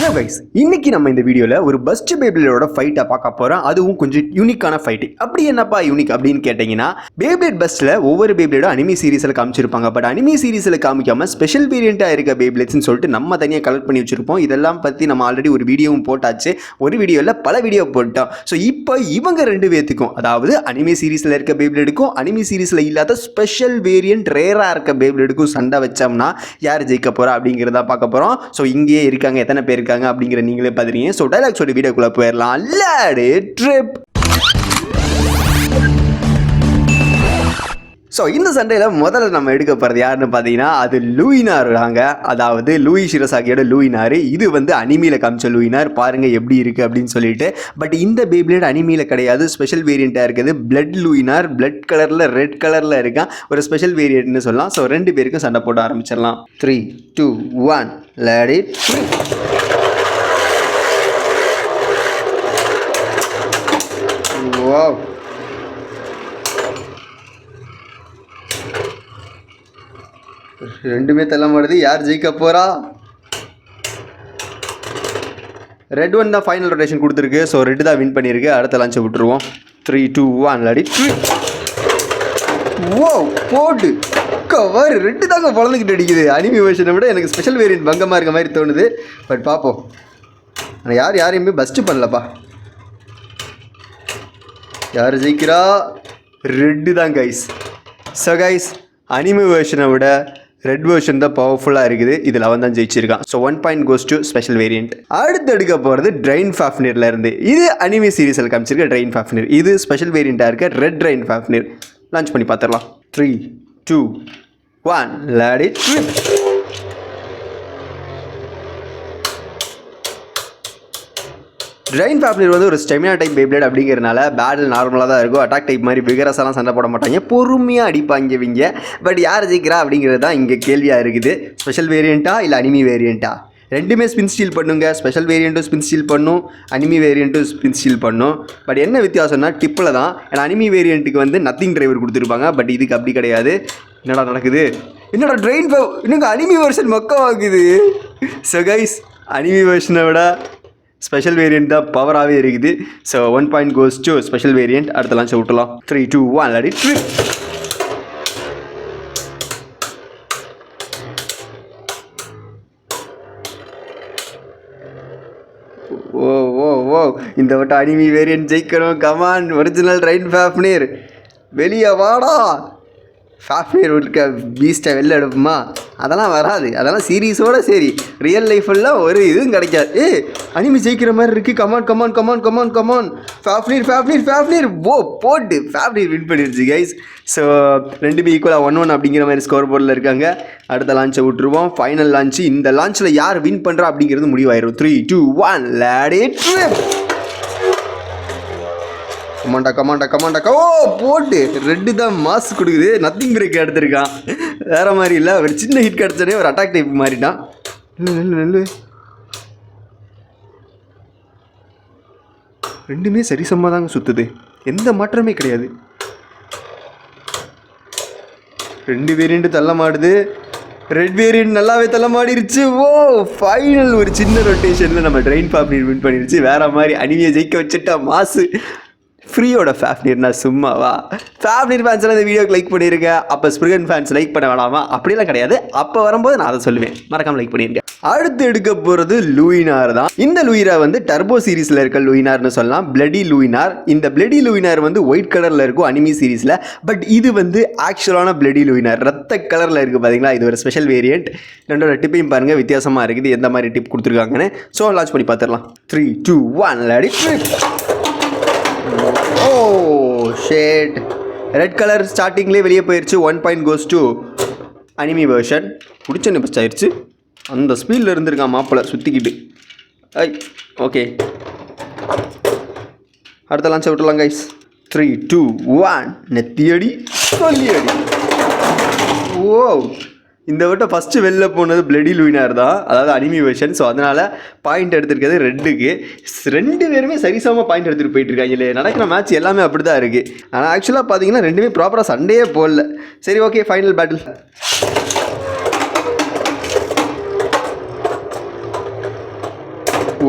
Hello guys, இன்னைக்கு நம்ம இந்த வீடியோவில் ஒரு பஸ்ட் பேப்ளேடோட ஃபைட்டை பார்க்க போகிறோம். அதுவும் கொஞ்சம் யூனிக்கான ஃபைட்டு. அப்படி என்னப்பா யூனிக் அப்படின்னு கேட்டிங்கன்னா, பேப்ளேட் பஸ்ட்டில் ஒவ்வொரு பேப்ளேடும் அனிமி சீரீஸில் காமிச்சிருப்பாங்க. பட் அனிமி சீரீஸில் காமிக்காமல் ஸ்பெஷல் வேரியண்ட்டாக இருக்க பேப்ளேட்ஸ்னு சொல்லிட்டு நம்ம தனியாக கலெக்ட் பண்ணி வச்சுருப்போம். இதெல்லாம் பற்றி நம்ம ஆல்ரெடி ஒரு வீடியோவும் போட்டாச்சு. ஒரு வீடியோவில் பல வீடியோ போட்டோம். ஸோ இப்போ இவங்க ரெண்டு பேர்த்துக்கும், அதாவது அனிமி சீரீஸில் இருக்க பேப்ளேடுக்கும் அனிமி சீரீஸில் இல்லாத ஸ்பெஷல் வேரியண்ட் ரேராக இருக்க பேப்ளேடுக்கும் சண்டை வச்சோம்னா யார் ஜெயிக்க போகிறா அப்படிங்கிறத பார்க்க போகிறோம். ஸோ இங்கேயே இருக்காங்க, எத்தனை பேர் இருக்காங்க அப்படிங்கிற நீங்களே பார்த்துறீங்க. ஸோ டைலாக் சொல்லி வீடியோக்குள்ள போயிடலாம். Lady trip. ஸோ இந்த சண்டையில் முதல்ல நம்ம எடுக்க போகிறது யாருன்னு பார்த்தீங்கன்னா, அது லூயினார் தாங்க. அதாவது லூயி ஷிரசாகியோட லூயினார். இது வந்து அனிமியில் காமிச்ச லூயினார். பாருங்கள் எப்படி இருக்குது அப்படின்னு சொல்லிட்டு. பட் இந்த பேப்ளேட் அனிமியில் கிடையாது, ஸ்பெஷல் வேரியண்ட்டாக இருக்குது. பிளட் லூயினார், பிளட் கலரில் ரெட் கலரில் இருக்கான். ஒரு ஸ்பெஷல் வேரியண்ட்னு சொல்லலாம். ஸோ ரெண்டு பேருக்கும் சண்டை போட ஆரம்பிச்சிடலாம். 3, 2, 1 let it trip. Wow. ரெண்டுமே தள்ள மாடுது. யார் ஜெயிக்க போறா? ரெட் ஒன் தான் ஃபைனல் ரொட்டேஷன் கொடுத்துருக்கு. ஸோ ரெட் தான் வின் பண்ணியிருக்கு. அடுத்த லான்ச்சை விட்டுருவோம். 3, 2, 1 let it trip. ஓ போடு கவர். ரெட்டு தாங்க குழந்தைகிட்ட அடிக்குது. அனிமி வெர்ஷனை விட எனக்கு ஸ்பெஷல் வேரியன்ட் பங்கமாக இருக்க மாதிரி தோணுது. பட் பார்ப்போம். ஆனால் யாரையுமே பஸ்ட்டு பண்ணலப்பா. யார் ஜெயிக்கிறா? ரெட்டு தான் கைஸ். ஸோ கைஸ், அனிமி வெர்ஷனை விட ரெட் வெர்ஷன் தான் பவர்ஃபுல்லாக இருக்குது. இதில் அவன் தான் ஜெயிச்சிருக்கான். So 1 point goes to special variant. அடுத்து எடுக்க போகிறது ட்ரெயின் ஃபாஃப்னியரில் இருந்து. இது அனிமி சீரீஸில் காமிச்சிருக்க ட்ரெயின் ஃபாஃப்னியர். இது ஸ்பெஷல் வேரியண்ட்டாக இருக்க ரெட் ட்ரெயின் ஃபாஃப்னியர். லான்ச் பண்ணி பார்த்துடலாம். 3, 2, 1 let it trip. ட்ரெயின் ஃபாஃப்னியர் வந்து ஒரு ஸ்டெமினா டைப் பேப்ளேட் அப்படிங்கிறனால பேட்டில் நார்மலாக தான் இருக்கும். அட்டாக் டைப் மாதிரி விகரஸெல்லாம் சண்டை போட மாட்டாங்க, பொறுமையாக அடிப்பாங்க இவங்க. பட் யார் ஜெயிக்கிறா அப்படிங்கிறது தான் இங்கே கேள்வியாக இருக்குது. ஸ்பெஷல் வேரியண்ட்டா இல்லை அனிமி வேரியண்ட்டா? ரெண்டுமே ஸ்பின் ஸ்டீல் பண்ணுங்க. ஸ்பெஷல் வேரியண்ட்டும் ஸ்பின் ஸ்டீல் பண்ணும், அனிமி வேரியண்ட்டும் ஸ்பின் ஸ்டீல் பண்ணும். பட் என்ன வித்தியாசம்னா டிப்பில் தான். ஏன்னா அனிமி வேரியண்ட்டுக்கு வந்து நத்திங் டிரைவர் கொடுத்துருப்பாங்க. பட் இதுக்கு அப்படி கிடையாது. என்னடா நடக்குது? என்னடா ட்ரெயின் இன்னும் அனிமி வெர்ஷன் மொக்கமாக்குது. ஸோ கைஸ், அனிமி வெர்ஷனை விட ஸ்பெஷல் வேரியண்ட் தான் பவராகவே இருக்குது. So 1 point goes to special variant. அடுத்த லான்ச்சை விட்டுலாம். 3, 2, 1 let it trip. ஓ ஓ ஓ இந்த வட்டம் அனிமி வேரியன்ட் ஜெயிக்கணும். கமான் ஒரிஜினல் ட்ரெயின் ஃபாஃப்னியர் வெளியே வாடா. ஃபாஃப்னியர் இருக்க பீஸ்ட்டை வெளில எடுப்போமா? அதெல்லாம் வராது. அதெல்லாம் சீரீஸோடு சரி, ரியல் லைஃபெல்லாம் ஒரு இதுவும் கிடைக்காது. அனிமி ஜெயிக்கிற மாதிரி இருக்குது. Come on come on come on come on come on. Fafnir Fafnir Fafnir. ஓ போட்டு ஃபாஃப்னியர் வின் பண்ணிடுச்சு கைஸ். ஸோ ரெண்டுமே ஈக்குவலாக 1-1 அப்படிங்கிற மாதிரி ஸ்கோர் போர்டில் இருக்காங்க. அடுத்த லான்ச்சை விட்டுருவோம். Final launch. இந்த லான்ச்சில் யார் வின் பண்ணுறா அப்படிங்கிறது முடிவாயிரும். 3, 2, 1 let it trip. கமாண்டா கமாண்டா கமாண்டா. ஓ போட்டு ரெட்டு தான் மாஸ் கொடுக்குது. நத்திங் பிரேக் எடுத்திருக்கான். வேற மாதிரி இல்லை, ஒரு சின்ன ஹிட் கிடச்சோடனே ஒரு அட்டாக் டைப் மாறிட்டான். நெல்லு ரெண்டுமே சரிசமாக தாங்க சுற்றுது. எந்த மாற்றமே கிடையாது. ரெண்டு வேரியண்ட் தள்ள மாடுது. ரெட் வேரியண்ட் நல்லாவே தள்ள மாடிருச்சு. ஓ ஃபைனல் ஒரு சின்ன ரொட்டேஷனில் நம்ம ட்ரெயின் ஃபாஃப்னியர் வின் பண்ணிருச்சு. வேற மாதிரி அனிமியை ஜெயிக்க வச்சுட்டா மாசு. ஃப்ரீயோட ஃபாஃப்னியர்னா சும்மாவா? ஃபாஃப்னியர் ஃபேன்ஸ்லாம் இந்த வீடியோக்கு லைக் பண்ணியிருங்க. அப்போ ஸ்பிரிகன் ஃபேன்ஸ் லைக் பண்ண வேணாமா? அப்படிலாம் கிடையாது. அப்போ வரும்போது நான் அதை சொல்லுவேன். மறக்காமல் லைக் பண்ணியிருக்கேன். அடுத்து எடுக்க போகிறது லூயினார் தான். இந்த லூயினார் வந்து டர்போ சீரீஸில் இருக்க லூயினார்னு சொல்லலாம். பிளடி லூயினார். இந்த பிளடி லூயினார் வந்து ஒயிட் கலரில் இருக்கும் அனிமி சீரீஸில். பட் இது வந்து ஆக்சுவலான பிளடி லூயினார் ரத்த கலரில் இருக்குது. பார்த்தீங்களா? இது ஒரு ஸ்பெஷல் வேரியண்ட். ரெண்டோட டிப்பையும் பாருங்கள், வித்தியாசமாக இருக்குது. எந்த மாதிரி டிப் கொடுத்துருக்காங்கன்னு. ஸோ லான்ச் பண்ணி பார்த்துடலாம். 3, 2, 1 let it trip. O shade. Red colour ஸ்டார்டிங்லேயே வெளியே போயிடுச்சு. 1 point goes to anime version. பிடிச்ச பஸ்ட் ஆயிடுச்சு. அந்த ஸ்பீடில் இருந்திருக்கான் மாப்பிள்ளை சுற்றிக்கிட்டு. ஐ ஓகே, அடுத்த லான்ச்சை விட்டுலாம் கைஸ். 3, 2, 1 நெத்தியடி சொல்லியடி. ஓ இந்த வட்டம் ஃபஸ்ட்டு வெளில போனது பிளடி லூயினார் தான், அதாவது அனிமி வெர்ஷன். ஸோ அதனால் பாயிண்ட் எடுத்துருக்கிறது ரெட்டுக்கு. ரெண்டு பேருமே சரிசமமாக பாயிண்ட் எடுத்துகிட்டு போயிட்டுருக்காங்க. இல்லை நடக்கிற மேட்ச் எல்லாமே அப்படி தான் இருக்குது. ஆனால் ஆக்சுவலாக பார்த்தீங்கன்னா ரெண்டுமே ப்ராப்பராக சண்டையே போடல. சரி ஓகே, ஃபைனல் பேட்டில்.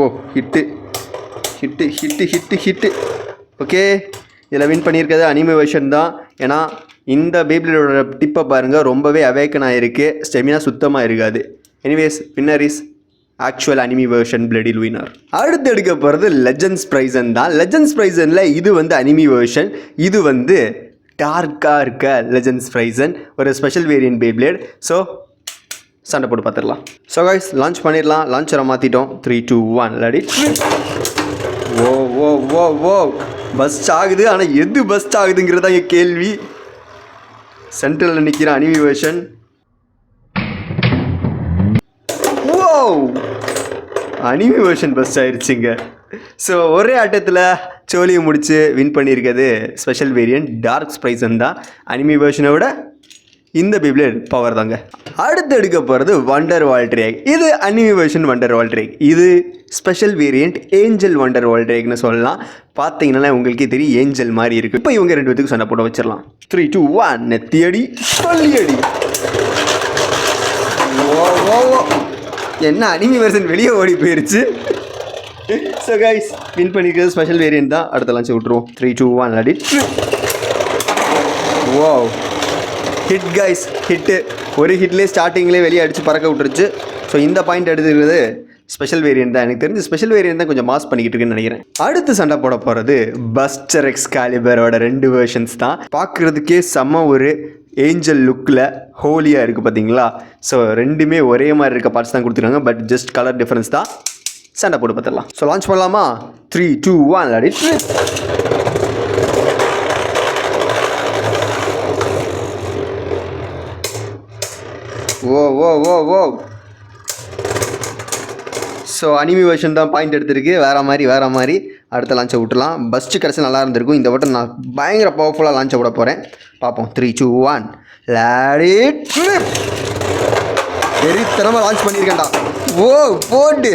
ஓ hit hit hit hit hit. Okay, இதில் வின் பண்ணியிருக்கிறது அனிமே வெர்ஷன் தான். ஏன்னா இந்த பேப்ளேடோட டிப்பை பாருங்கள், ரொம்பவே அவேக்கன் ஆகிருக்கு. ஸ்டெமினா சுத்தமாக இருக்காது. Anyways, winner is actual anime version பிளடில் வின்னர். அடுத்து எடுக்க போகிறது லெஜண்ட்ஸ் ப்ரைசன் தான். லெஜண்ட்ஸ் ப்ரைசனில் இது வந்து அனிமி வெர்ஷன், இது வந்து டார்க்காக இருக்க லெஜண்ட்ஸ் ப்ரைசன், ஒரு ஸ்பெஷல் வேரியன்ட் பேப்ளேட். ஸோ சண்டை போட்டு பார்த்துடலாம். ஸோ கைஸ், லான்ச் பண்ணிடலாம். லான்ச்சரை மாற்றிட்டோம். 3 2 1 லடி. ஓ ஓ ஓ ஓ பஸ்ட் ஆகுது. ஆனால் எது பஸ்ட் ஆகுதுங்கிறதா என் கேள்வி. சென்ட்ரலில் நிற்கிற அனிமி வெர்ஷன். ஓ அனிமி வெர்ஷன் பஸ்ட் ஆயிடுச்சுங்க. ஸோ ஒரே ஆட்டத்தில் சோலியை முடித்து வின் பண்ணியிருக்கிறது ஸ்பெஷல் வேரியன்ட் டார்க் ப்ரைசன் தான். அனிமி வெர்ஷனை விட இந்த பேப்ளேட் பவர் தாங்க. அடுத்து எடுக்க போகிறது வண்டர் வால் ட்ரேக். இது அனிமி வெர்ஷன் வண்டர் வால் ட்ரேக். இது ஸ்பெஷல் வேரியண்ட் ஏஞ்சல் வண்டர் வால் ட்ரேக்னு சொல்லலாம். பார்த்தீங்கன்னா உங்களுக்கே தெரியும் ஏஞ்சல் மாதிரி இருக்குது. இப்போ இவங்க 2 பேத்துக்கு சண்டை போட வச்சிடலாம். 3 2 1 நெத்தியடி சொல்லியடி. ஓ ஓ என்ன அனிமி வெர்ஷன் வெளியே ஓடி போயிருச்சு. ஸோ கைஸ், வின் பண்ணிக்கிறது ஸ்பெஷல் வேரியண்ட் தான். அடுத்த லான்ச் விட்டுருவோம். 3 2 1 அடி. ஓ ஹிட் கைஸ், ஹிட்டு. ஒரு ஹிட்லேயே ஸ்டார்டிங்லேயே வெளியே அடித்து பறக்க விட்டுருச்சு. ஸோ இந்த பாயிண்ட் எடுத்துக்கிறது ஸ்பெஷல் வேரியன்ட் தான். எனக்கு தெரிஞ்சு ஸ்பெஷல் வேரியன்ட் தான் கொஞ்சம் மாஸ் பண்ணிக்கிட்டு இருக்குன்னு நினைக்கிறேன். அடுத்து சண்டை போட போகிறது பஸ்டர் எக்ஸ்காலிபரோட 2 வெர்ஷன்ஸ் தான். பார்க்குறதுக்கே செம்ம ஒரு ஏஞ்சல் லுக்கில் ஹோலியாக இருக்குது பார்த்தீங்களா. ஸோ ரெண்டுமே ஒரே மாதிரி இருக்க பார்ட்ஸ் தான் கொடுத்துருக்காங்க. பட் ஜஸ்ட் கலர் டிஃப்ரென்ஸ் தான். சண்டை போட்டு பார்த்துடலாம். ஸோ லான்ச் பண்ணலாமா? 3 2 1 அடி. ஓ ஓ ஓ ஓ ஸோ அனிமி வெர்ஷன் தான் பாயிண்ட் எடுத்திருக்கு. வேறு மாதிரி அடுத்த லான்ச்சை விட்டுலாம். பஸ்ட்டு கிடச்சி நல்லா இருந்திருக்கும். இந்த வட்டம் நான் பயங்கர பவர்ஃபுல்லாக லான்ச்சை விட போகிறேன். பார்ப்போம். 3 2 1 லாடி ட்ரிப். வெறித்தனமாக லான்ச் பண்ணியிருக்கேன்டா. ஓ போட்டு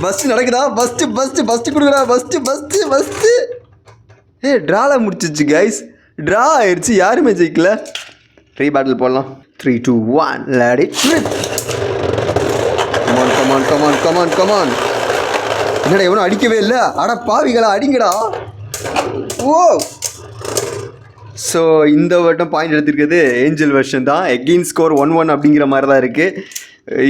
பஸ்ட்டு நடக்குதா? பஸ்ட்டு கொடுக்குறா. பஸ்ட்டு ட்ராவில் முடிச்சிச்சு கைஸ். ட்ரா ஆயிடுச்சு. யாருமே ஜெயிக்கல. ரீ பேட்டில் போடலாம். 3 2 1 லாடி ட்ரிப். கமான். என்னடா எவனும் அடிக்கவே இல்லை. அட பாவிகளா, அடிங்கடா. ஓ ஸோ இந்த வட்டம் பாயிண்ட் எடுத்திருக்கிறது ஏஞ்சல் வெர்ஷன் தான். எகெயின் ஸ்கோர் 1-1 அப்படிங்கிற மாதிரி தான் இருக்குது.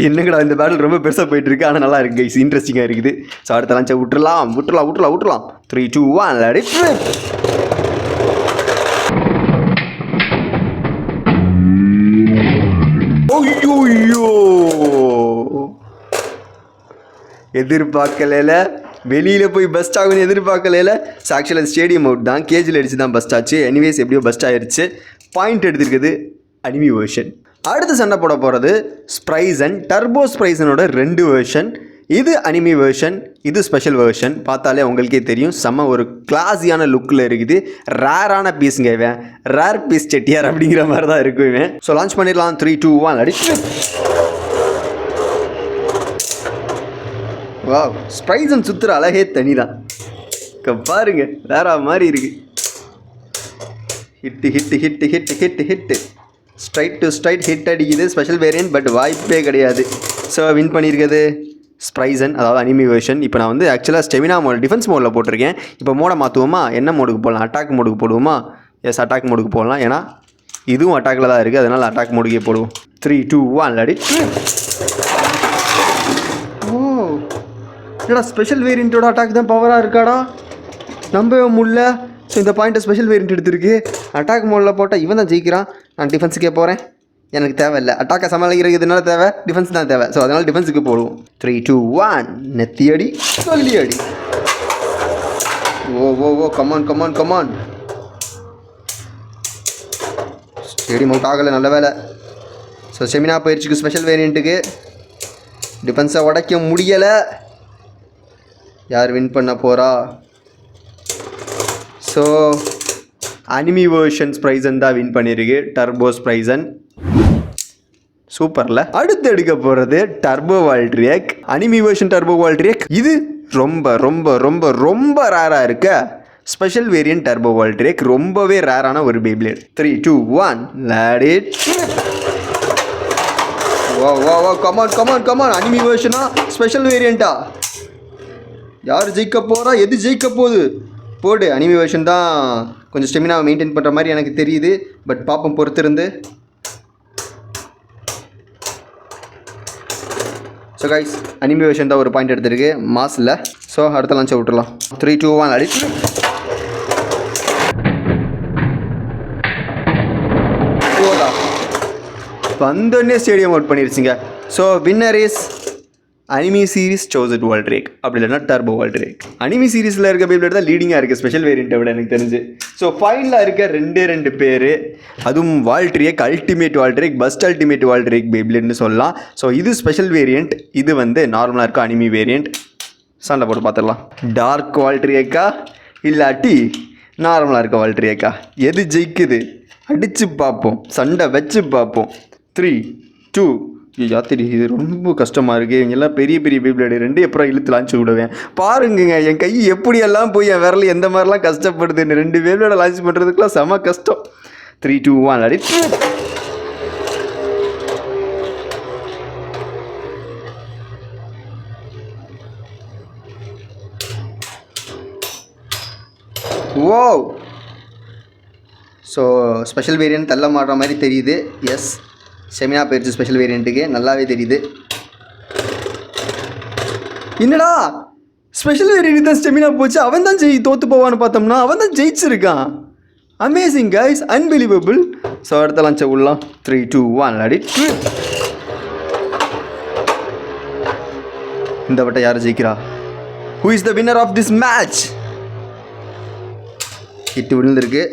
என்னங்கடா இந்த பேட்டில் ரொம்ப பெருசாக போயிட்டுருக்கு. ஆனால் நல்லா இருக்குது கைஸ், இன்ட்ரெஸ்டிங்காக இருக்குது. ஸோ அடுத்த லான்ச்சை விட்டுறலாம். 3 2 1 லாடி ட்ரிப். ஐயோ எதிர்பார்க்கல. வெளியில் போய் பஸ்ட் ஆகுன்னு எதிர்பார்க்கல. ஸோ ஆக்சுவலாக ஸ்டேடியம் அவுட் தான். கேஜில் அடிச்சு தான் பஸ்ட் ஆச்சு. எனிவேஸ் எப்படியோ பஸ்ட் ஆயிடுச்சு. பாயிண்ட் எடுத்திருக்குது அனிமி வெர்ஷன். அடுத்து சண்டை போட போகிறது ஸ்ப்ரைசன். டர்போ ஸ்ப்ரைசனோட 2 வெர்ஷன். இது அனிமி வெர்ஷன், இது ஸ்பெஷல் வெர்ஷன். பார்த்தாலே உங்களுக்கே தெரியும், செம்ம ஒரு கிளாஸியான லுக்கில் இருக்குது. ரேரான பீஸுங்க இவன். ரேர் பீஸ் செட்டியார் அப்படிங்கிற மாதிரி தான் இருக்கும் இவன். ஸோ லான்ச் பண்ணிடலாம். 3 2 1 அடிச்சு. வா ஸ்ப்ரைசன் சுற்றுற அழகே தனி தான். பாருங்க வேற மாதிரி இருக்கு. Hit straight to straight hit அடிக்குது. ஸ்பெஷல் வேரியன்ட் பட் வாய்ப்பே கிடையாது. ஸோ வின் பண்ணியிருக்கிறது ஸ்ப்ரைசன், அதாவது அனிமி வெர்ஷன். இப்போ நான் வந்து ஆக்சுவலாக ஸ்டெமினா மோட் டிஃபென்ஸ் மோடில் போட்டிருக்கேன். இப்போ மோடை மாற்றுவோமா? என்ன மோடுக்கு போடலாம்? அட்டாக் மோடுக்கு போடுவோமா? எஸ், அட்டாக் மோடுக்கு போடலாம். ஏன்னா இதுவும் அட்டாக்கில் தான் இருக்குது. அதனால் அட்டாக் மோடுக்கே போடுவோம். 3 2 1 அடி. ஓ என்னடா ஸ்பெஷல் வேரியண்ட்டோட அட்டாக் தான் பவராக இருக்காடா. நம்பவே முடியல. ஸோ இந்த பாயிண்ட்டை ஸ்பெஷல் வேரியண்ட் எடுத்துருக்கு. அட்டாக் மோடில் போட்டால் இவன் தான் ஜெயிக்கிறான். நான் டிஃபென்ஸுக்கே போகிறேன். எனக்கு தேவையில்லை. அட்டாக்கை சமாளிக்கிறது எதனால தேவை? டிஃபென்ஸ் தான் தேவை. ஸோ அதனால் டிஃபென்ஸுக்கு போடுவோம். 3 2 1 நெத்தியடி சொல்லியடி. ஓ கமான். ஸ்டேடியம் அவுட் ஆகலை. நல்ல வேலை. ஸோ செமினா பயிற்சிக்கு ஸ்பெஷல் வேரியண்ட்டுக்கு டிஃபென்ஸை உடைக்க முடியலை. யார் வின் பண்ண போகிறா? ஸோ அனிமி வெர்ஷன் ஸ்ப்ரைசன் தான் வின் பண்ணியிருக்கு. டர்போ ஸ்ப்ரைசன் சூப்பரில். அடுத்து எடுக்க போகிறது டர்போ வால்ட்ரியக். அனிமி வெர்ஷன் டர்போ வால்ட்ரியக் இது ரொம்ப ரொம்ப ரொம்ப ரொம்ப ரேராக இருக்க ஸ்பெஷல் வேரியன்ட் டர்போ வால்ட்ரியக். ரொம்பவே ரேரான ஒரு பேப்ளேட். 3 2 1 let it. வா கமான். அனிமி வெர்ஷனா ஸ்பெஷல் வேரியண்ட்டா? யார் ஜெயிக்க போகிறா, எது ஜெயிக்க போகுது? போடு. அனிமி வெர்ஷன் தான் கொஞ்சம் ஸ்டெமினாவை மெயின்டைன் பண்ணுற மாதிரி எனக்கு தெரியுது. பட் பார்ப்போம் பொறுத்திருந்து. ஸோ கைஸ், அனிமி வெர்ஷன் தான் ஒரு பாயிண்ட் எடுத்துருக்கு, மாசில். ஸோ அடுத்த லான்ச்சை விட்டுடலாம். 3, 2, 1 அடிச்சு வந்தோடனே ஸ்டேடியம் அவுட் பண்ணிருச்சுங்க. So winner is anime series சோசட் வால்ட்ரேக், அப்படி இல்லைனா டர்போ வால்ட்ரேக். அனிமி சீரிஸில் இருக்க பேப்ளேட் தான் லீடிங்காக இருக்குது ஸ்பெஷல் வேரியண்ட்டை விட எனக்கு தெரிஞ்சு. ஸோ ஃபைனலில் இருக்க 2 பேர், அதுவும் வால்ட்ரேக், அல்டிமேட் வால்ட்ரேக், பஸ்ட் அல்டிமேட் வால்ட்ரேக் பேப்ளேட்னு சொல்லலாம். ஸோ இது ஸ்பெஷல் வேரியண்ட், இது வந்து நார்மலாக இருக்க அனிமி வேரியண்ட். சண்டை போட்டு பார்த்துடலாம். டார்க் வால்ட்ரேக்கா இல்லாட்டி நார்மலாக இருக்க வால்ட்ரேக்கா, எது ஜெயிக்குது? அடித்து பார்ப்போம், சண்டை வச்சு பார்ப்போம். 3, 2 யாத்திரி. இது ரொம்ப கஷ்டமாக இருக்குது. இவங்கெல்லாம் பெரிய பெரிய பேப்ளேடு 2 அப்புறம் இழுத்து லான்ச் விடுவேன். பாருங்க என் கை எப்படியெல்லாம் போய் என் விரல் எந்த மாதிரிலாம் கஷ்டப்படுதுன்னு. 2 பேப்ளேடை லான்ச் பண்ணுறதுக்குலாம் செம கஷ்டம். 3, 2, 1 அடி. ஓ, ஸோ ஸ்பெஷல் வேரியன்ட் தள்ள மாடுற மாதிரி தெரியுது. எஸ், செமினா போயிடுச்சு ஸ்பெஷல் வேரியண்ட்டுக்கு, நல்லாவே தெரியுது. என்னடா ஸ்பெஷல் வேரியண்ட் தான் ஸ்டெமினா போச்சு, அவன் தான் தோற்று போவான்னு பார்த்தோம்னா அவன் தான் ஜெயிச்சிருக்கான். Amazing guys, unbelievable. ஸோ அடுத்த லான்ச்சை விடலாம். 3, 2, 1 அடி. இந்த வட்டம் யார் ஜெயிக்கிறா? Who is the winner of this match? Hit விழுந்திருக்கு.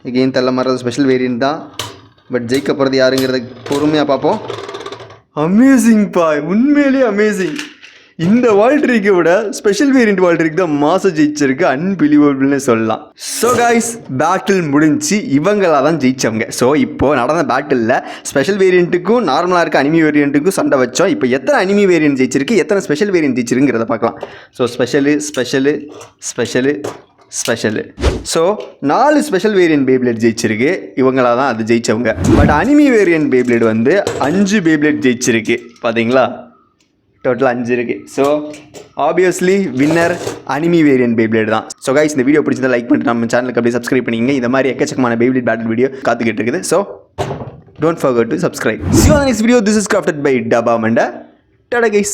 எகெயின் தள்ள மாறது ஸ்பெஷல் வேரியன்ட் தான். பட் ஜெயிக்க போகிறது யாருங்கிறத பொறுமையாக பார்ப்போம். அமேசிங் பா, உண்மையிலேயே அமேசிங். இந்த வால்ட்ரேக்கை விட ஸ்பெஷல் வேரியன்ட் வால்ட்ரேக் தான் மாசம் ஜெயிச்சிருக்கு, அன்பிலீவபிள்னு சொல்லலாம். ஸோ கைஸ், பேட்டில் முடிஞ்சு இவங்களாக தான் ஜெயிச்சவங்க. ஸோ இப்போது நடந்த பேட்டிலில் ஸ்பெஷல் வேரியண்ட்டுக்கும் நார்மலாக இருக்க அனிமி வேரியண்ட்டுக்கும் சண்டை வச்சோம். இப்போ எத்தனை அனிமி வேரியன்ட் ஜெயிச்சிருக்கு, எத்தனை ஸ்பெஷல் வேரியன்ட் ஜெயிச்சிருங்கிறத பார்க்கலாம். So special special special special. So 4 special variant beyblade ஜெயிச்சிருக்கு, இவங்களாக தான் அது ஜெயிச்சவங்க. பட் அனிமி வேரியன்ட் பேப்ளேட் வந்து 5 பேப்ளேட் ஜெயிச்சிருக்கு. பார்த்தீங்களா, டோட்டல் 5 இருக்குது. So obviously winner anime variant beyblade தான். ஸோ கைஸ், இந்த வீடியோ பிடிச்சதை லைக் பண்ணிட்டு நம்ம சேனலுக்கு அப்படியே சப்ஸ்கிரைப் பண்ணிங்க. இந்த மாதிரி எக்கச்சக்கமான பேப்ளேட் பேட்டில் வீடியோ காத்துக்கிட்டு இருக்குது. So don't forget to subscribe. See you on the next video. This is crafted by Dabba Manda. Tada guys.